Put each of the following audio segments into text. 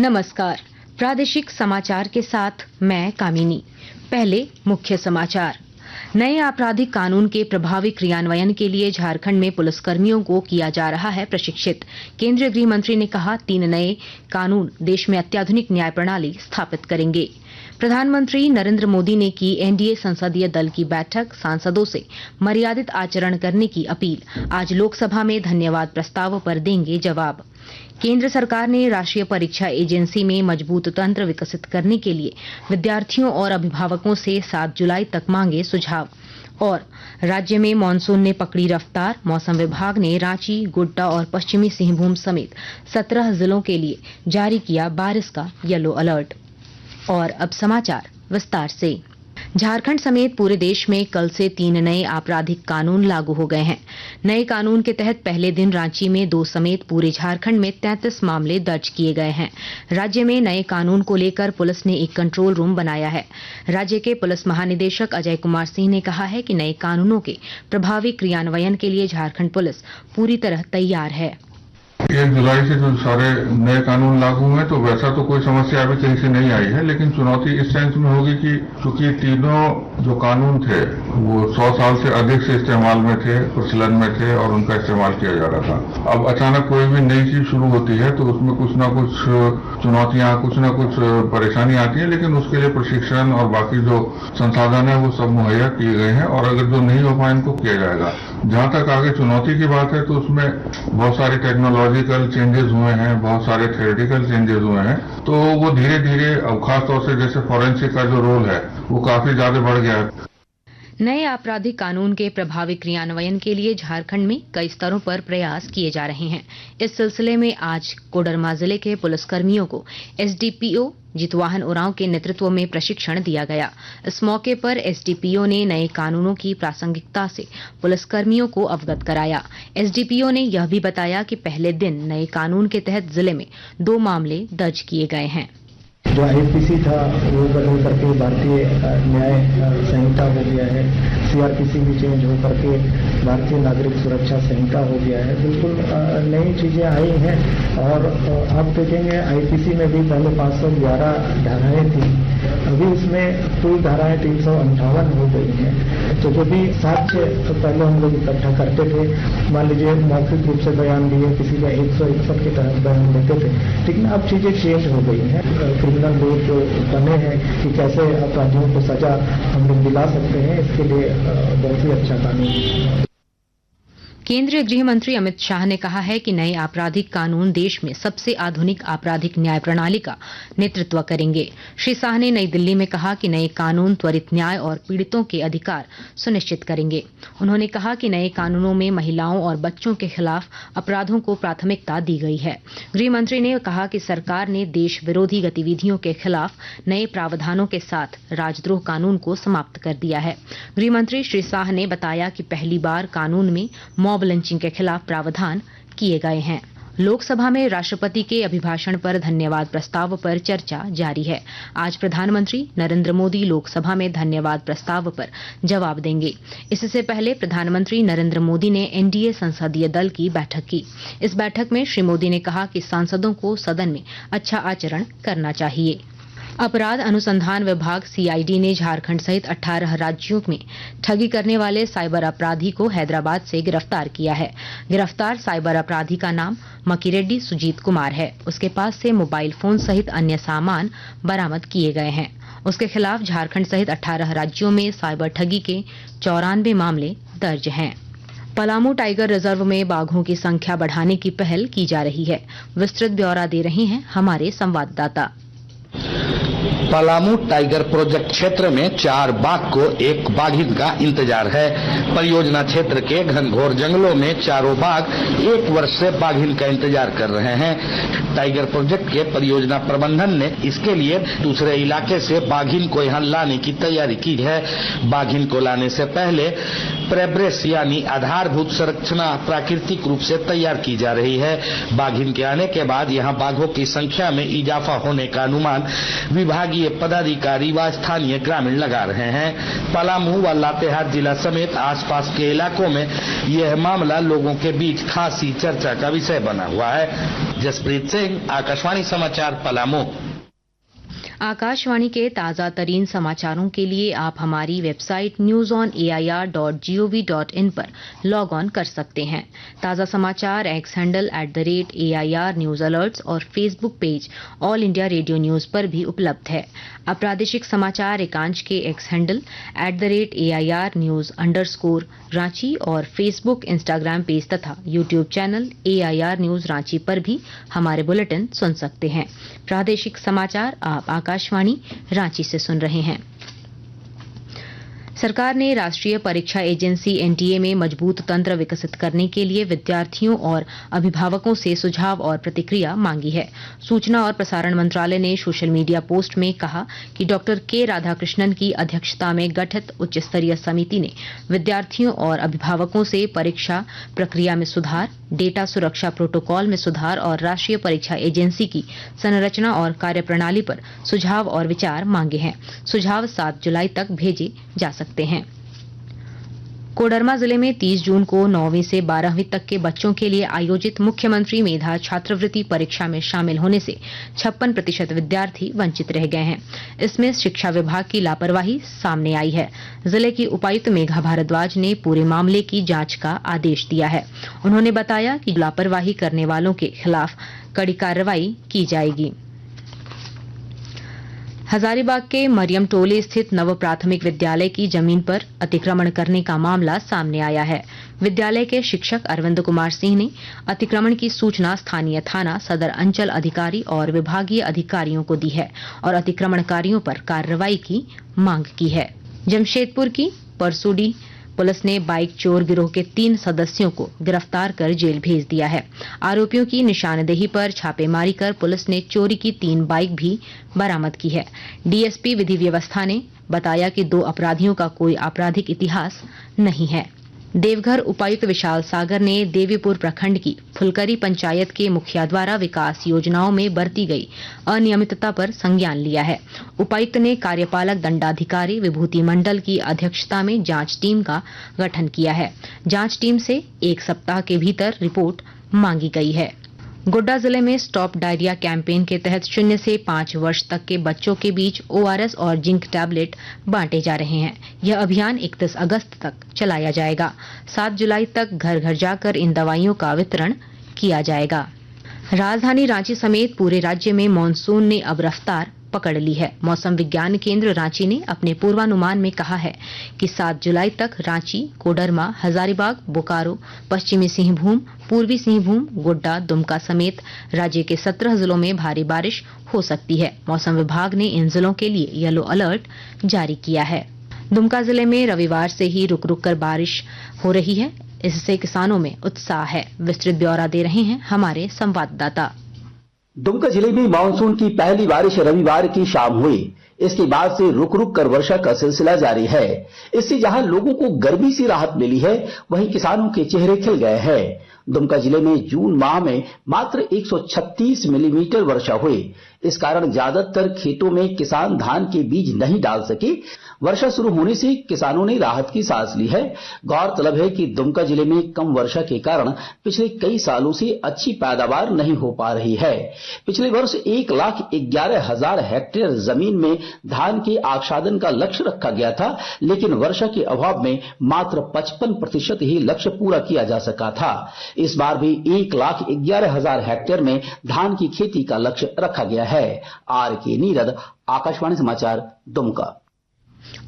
नमस्कार। प्रादेशिक समाचार के साथ मैं कामिनी। पहले मुख्य समाचार। नए आपराधिक कानून के प्रभावी क्रियान्वयन के लिए झारखंड में पुलिसकर्मियों को किया जा रहा है प्रशिक्षित। केंद्रीय गृह मंत्री ने कहा 3 नए कानून देश में अत्याधुनिक न्याय प्रणाली स्थापित करेंगे। प्रधानमंत्री नरेंद्र मोदी ने की एनडीए संसदीय दल की बैठक, सांसदों से मर्यादित आचरण करने की अपील। आज लोकसभा में धन्यवाद प्रस्ताव पर देंगे जवाब। केंद्र सरकार ने राष्ट्रीय परीक्षा एजेंसी में मजबूत तंत्र विकसित करने के लिए विद्यार्थियों और अभिभावकों से 7 जुलाई तक मांगे सुझाव। और राज्य में मानसून ने पकड़ी रफ्तार। मौसम विभाग ने रांची, गोड्डा और पश्चिमी सिंहभूम समेत 17 जिलों के लिए जारी किया बारिश का येलो अलर्ट। और अब समाचार विस्तार से। झारखंड समेत पूरे देश में कल से 3 नए आपराधिक कानून लागू हो गए हैं। नए कानून के तहत पहले दिन रांची में 2 समेत पूरे झारखंड में 33 मामले दर्ज किए गए हैं। राज्य में नए कानून को लेकर पुलिस ने एक कंट्रोल रूम बनाया है। राज्य के पुलिस महानिदेशक अजय कुमार सिंह ने कहा है कि नए कानूनों के प्रभावी क्रियान्वयन के लिए झारखंड पुलिस पूरी तरह तैयार है। 1 जुलाई से जो सारे नए कानून लागू हुए तो वैसा तो कोई समस्या अभी कहीं से नहीं आई है, लेकिन चुनौती इस सेंस में होगी कि चूंकि तीनों जो कानून थे वो 100 साल से अधिक से इस्तेमाल में थे, प्रचलन में थे और उनका इस्तेमाल किया जा रहा था। अब अचानक कोई भी नई चीज शुरू होती है तो उसमें कुछ ना कुछ चुनौतियां, कुछ ना कुछ परेशानी आती है, लेकिन उसके लिए प्रशिक्षण और बाकी जो संसाधन है वो सब मुहैया किए गए हैं और अगर जो नहीं हो पाए इनको किया जाएगा। जहां तक आगे चुनौती की बात है तो उसमें बहुत सारी टेक्नोलॉजिकल चेंजेस हुए हैं, बहुत सारे थ्योरेटिकल चेंजेस हुए हैं, तो वो धीरे धीरे खासतौर से जैसे फॉरेंसिक का जो रोल है वो काफी ज्यादा बढ़ गया है। नए आपराधिक कानून के प्रभावी क्रियान्वयन के लिए झारखंड में कई स्तरों पर प्रयास किए जा रहे हैं। इस सिलसिले में आज कोडरमा जिले के पुलिसकर्मियों को एसडीपीओ जितवाहन उरांव के नेतृत्व में प्रशिक्षण दिया गया। इस मौके पर एसडीपीओ ने नए कानूनों की प्रासंगिकता से पुलिसकर्मियों को अवगत कराया। एसडीपीओ ने यह भी बताया कि पहले दिन नए कानून के तहत जिले में 2 मामले दर्ज किए गए हैं। जो आईपीसी था वो बदल करके भारतीय न्याय संहिता हो गया है। सीआरपीसी भी चेंज हो करके भारतीय नागरिक सुरक्षा संहिता हो गया है। बिल्कुल नई चीजें आई हैं और आप देखेंगे आईपीसी में भी पहले 511 धाराएं थी, अभी इसमें कुल धाराएं 358 हो गई हैं। तो जो भी साक्ष्य तो पहले हम लोग इकट्ठा करते थे, मान लीजिए मौखिक रूप से बयान दिए, किसी का 161 के तहत बयान देते थे, लेकिन अब चीजें चेंज हो गई हैं। क्रिमिनल लॉ जो बने हैं कि कैसे अपराधियों को सजा हम लोग दिला सकते हैं, इसके लिए बहुत ही अच्छा कानून। केंद्रीय गृह मंत्री अमित शाह ने कहा है कि नए आपराधिक कानून देश में सबसे आधुनिक आपराधिक न्याय प्रणाली का नेतृत्व करेंगे। श्री शाह ने नई दिल्ली में कहा कि नए कानून त्वरित न्याय और पीड़ितों के अधिकार सुनिश्चित करेंगे। उन्होंने कहा कि नए कानूनों में महिलाओं और बच्चों के खिलाफ अपराधों को प्राथमिकता दी गई है। गृह मंत्री ने कहा कि सरकार ने देश विरोधी गतिविधियों के खिलाफ नए प्रावधानों के साथ राजद्रोह कानून को समाप्त कर दिया है। गृह मंत्री श्री शाह ने बताया कि पहली बार कानून में मॉब लिंचिंग के खिलाफ प्रावधान किए गए हैं। लोकसभा में राष्ट्रपति के अभिभाषण पर धन्यवाद प्रस्ताव पर चर्चा जारी है। आज प्रधानमंत्री नरेंद्र मोदी लोकसभा में धन्यवाद प्रस्ताव पर जवाब देंगे। इससे पहले प्रधानमंत्री नरेंद्र मोदी ने एनडीए संसदीय दल की बैठक की। इस बैठक में श्री मोदी ने कहा कि सांसदों को सदन में अच्छा आचरण करना चाहिए। अपराध अनुसंधान विभाग सीआईडी ने झारखंड सहित 18 राज्यों में ठगी करने वाले साइबर अपराधी को हैदराबाद से गिरफ्तार किया है। गिरफ्तार साइबर अपराधी का नाम मकीरेड्डी सुजीत कुमार है। उसके पास से मोबाइल फोन सहित अन्य सामान बरामद किए गए हैं। उसके खिलाफ झारखंड सहित 18 राज्यों में साइबर ठगी के 94 मामले दर्ज हैं। पलामू टाइगर रिजर्व में बाघों की संख्या बढ़ाने की पहल की जा रही है। विस्तृत ब्यौरा दे रहे हैं हमारे संवाददाता। पलामू टाइगर प्रोजेक्ट क्षेत्र में 4 बाघ को एक बाघिन का इंतजार है। परियोजना क्षेत्र के घनघोर जंगलों में चारों बाघ 1 वर्ष से बाघिन का इंतजार कर रहे हैं। टाइगर प्रोजेक्ट के परियोजना प्रबंधन ने इसके लिए दूसरे इलाके से बाघिन को यहां लाने की तैयारी की है। बाघिन को लाने से पहले प्रेब्रेस यानी आधारभूत संरचना प्राकृतिक रूप से तैयार की जा रही है। बाघिन के आने के बाद यहां बाघों की संख्या में इजाफा होने का अनुमान विभागीय पदाधिकारी व स्थानीय ग्रामीण लगा रहे हैं। पलामू व लातेहार जिला समेत आसपास के इलाकों में यह मामला लोगों के बीच खासी चर्चा का विषय बना हुआ है। जसप्रीत सिंह, सिंह, आकाशवाणी समाचार पलामू। आकाशवाणी के ताजा तरीन समाचारों के लिए आप हमारी वेबसाइट newsonair.gov.in पर लॉग ऑन कर सकते हैं। ताजा समाचार X handle @AIR news alerts और Facebook page All India Radio News पर भी उपलब्ध है। प्रादेशिक समाचार एकांश के X handle @AIR news_ Ranchi और फेसबुक इंस्टाग्राम पेज तथा YouTube channel AIR news Ranchi पर भी हमारे बुलेटिन सुन सकते हैं। प्रादेशिक समाचार आप आकाशवाणी रांची से सुन रहे हैं। सरकार ने राष्ट्रीय परीक्षा एजेंसी NTA में मजबूत तंत्र विकसित करने के लिए विद्यार्थियों और अभिभावकों से सुझाव और प्रतिक्रिया मांगी है। सूचना और प्रसारण मंत्रालय ने सोशल मीडिया पोस्ट में कहा कि डॉक्टर के राधाकृष्णन की अध्यक्षता में गठित उच्च स्तरीय समिति ने विद्यार्थियों और अभिभावकों से परीक्षा प्रक्रिया में सुधार, डेटा सुरक्षा प्रोटोकॉल में सुधार और राष्ट्रीय परीक्षा एजेंसी की संरचना और कार्यप्रणाली पर सुझाव और विचार मांगे हैं। सुझाव 7 जुलाई तक भेजे जा सकते हैं। कोडरमा जिले में 30 जून को 9वीं से 12वीं तक के बच्चों के लिए आयोजित मुख्यमंत्री मेधा छात्रवृत्ति परीक्षा में शामिल होने से 56% विद्यार्थी वंचित रह गए हैं। इसमें शिक्षा विभाग की लापरवाही सामने आई है। जिले की उपायुक्त मेघा भारद्वाज ने पूरे मामले की जांच का आदेश दिया है। उन्होंने बताया कि लापरवाही करने वालों के खिलाफ कड़ी कार्रवाई की जाएगी। हजारीबाग के मरियम टोले स्थित नव प्राथमिक विद्यालय की जमीन पर अतिक्रमण करने का मामला सामने आया है। विद्यालय के शिक्षक अरविंद कुमार सिंह ने अतिक्रमण की सूचना स्थानीय थाना, सदर अंचल अधिकारी और विभागीय अधिकारियों को दी है और अतिक्रमणकारियों पर कार्रवाई की मांग की है। जमशेदपुर की परसुडी पुलिस ने बाइक चोर गिरोह के 3 सदस्यों को गिरफ्तार कर जेल भेज दिया है। आरोपियों की निशानदेही पर छापेमारी कर पुलिस ने चोरी की 3 बाइक भी बरामद की है। डीएसपी विधि व्यवस्था ने बताया कि 2 अपराधियों का कोई आपराधिक इतिहास नहीं है। देवघर उपायुक्त विशाल सागर ने देवीपुर प्रखंड की फुलकरी पंचायत के मुखिया द्वारा विकास योजनाओं में बरती गई अनियमितता पर संज्ञान लिया है। उपायुक्त ने कार्यपालक दंडाधिकारी विभूति मंडल की अध्यक्षता में जांच टीम का गठन किया है। जांच टीम से 1 सप्ताह के भीतर रिपोर्ट मांगी गई है। गोड्डा जिले में स्टॉप डायरिया कैंपेन के तहत 0 से 5 वर्ष तक के बच्चों के बीच ORS और जिंक टैबलेट बांटे जा रहे हैं। यह अभियान 31 अगस्त तक चलाया जाएगा। 7 जुलाई तक घर घर जाकर इन दवाइयों का वितरण किया जाएगा। राजधानी रांची समेत पूरे राज्य में मानसून ने अब रफ्तार पकड़ ली है। मौसम विज्ञान केंद्र रांची ने अपने पूर्वानुमान में कहा है कि 7 जुलाई तक रांची, कोडरमा, हजारीबाग, बोकारो, पश्चिमी सिंहभूम, पूर्वी सिंहभूम, गोड्डा, दुमका समेत राज्य के 17 जिलों में भारी बारिश हो सकती है। मौसम विभाग ने इन जिलों के लिए येलो अलर्ट जारी किया है। दुमका जिले में रविवार से ही रुक रुक कर बारिश हो रही है। इससे किसानों में उत्साह है। विस्तृत ब्यौरा दे रहे हैं हमारे संवाददाता। दुमका जिले में मानसून की पहली बारिश रविवार की शाम हुई। इसके बाद से रुक रुक कर वर्षा का सिलसिला जारी है। इससे जहां लोगों को गर्मी से राहत मिली है, वहीं किसानों के चेहरे खिल गए हैं। दुमका जिले में जून माह में मात्र 136 मिलीमीटर वर्षा हुई। इस कारण ज्यादातर खेतों में किसान धान के बीज नहीं डाल सके। वर्षा शुरू होने से किसानों ने राहत की सांस ली है। गौरतलब है कि दुमका जिले में कम वर्षा के कारण पिछले कई सालों से अच्छी पैदावार नहीं हो पा रही है। पिछले वर्ष 1,11,000 हेक्टेयर जमीन में धान के आच्छादन का लक्ष्य रखा गया था, लेकिन वर्षा के अभाव में मात्र 55% ही लक्ष्य पूरा किया जा सका था। इस बार भी 1,11,000 हेक्टेयर में धान की खेती का लक्ष्य रखा गया है। RK नीरद, आकाशवाणी समाचार, दुमका।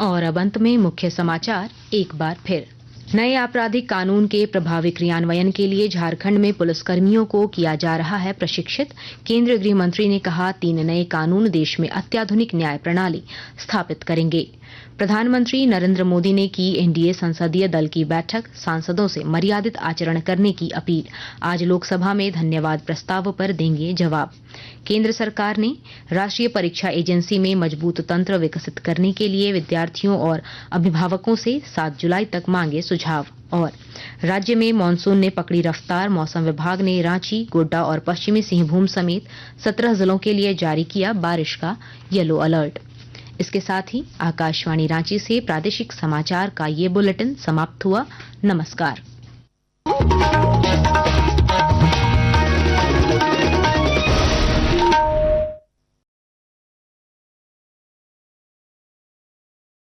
और अब अंत में मुख्य समाचार एक बार फिर। नए आपराधिक कानून के प्रभावी क्रियान्वयन के लिए झारखंड में पुलिसकर्मियों को किया जा रहा है प्रशिक्षित। केंद्रीय गृह मंत्री ने कहा 3 नए कानून देश में अत्याधुनिक न्याय प्रणाली स्थापित करेंगे। प्रधानमंत्री नरेंद्र मोदी ने की एनडीए संसदीय दल की बैठक, सांसदों से मर्यादित आचरण करने की अपील। आज लोकसभा में धन्यवाद प्रस्ताव पर देंगे जवाब। केंद्र सरकार ने राष्ट्रीय परीक्षा एजेंसी में मजबूत तंत्र विकसित करने के लिए विद्यार्थियों और अभिभावकों से 7 जुलाई तक मांगे सुझाव। और राज्य में मानसून ने पकड़ी रफ्तार। मौसम विभाग ने रांची, गोड्डा और पश्चिमी सिंहभूम समेत 17 जिलों के लिए जारी किया बारिश का येलो अलर्ट। इसके साथ ही आकाशवाणी रांची से प्रादेशिक समाचार का ये बुलेटिन समाप्त हुआ। नमस्कार।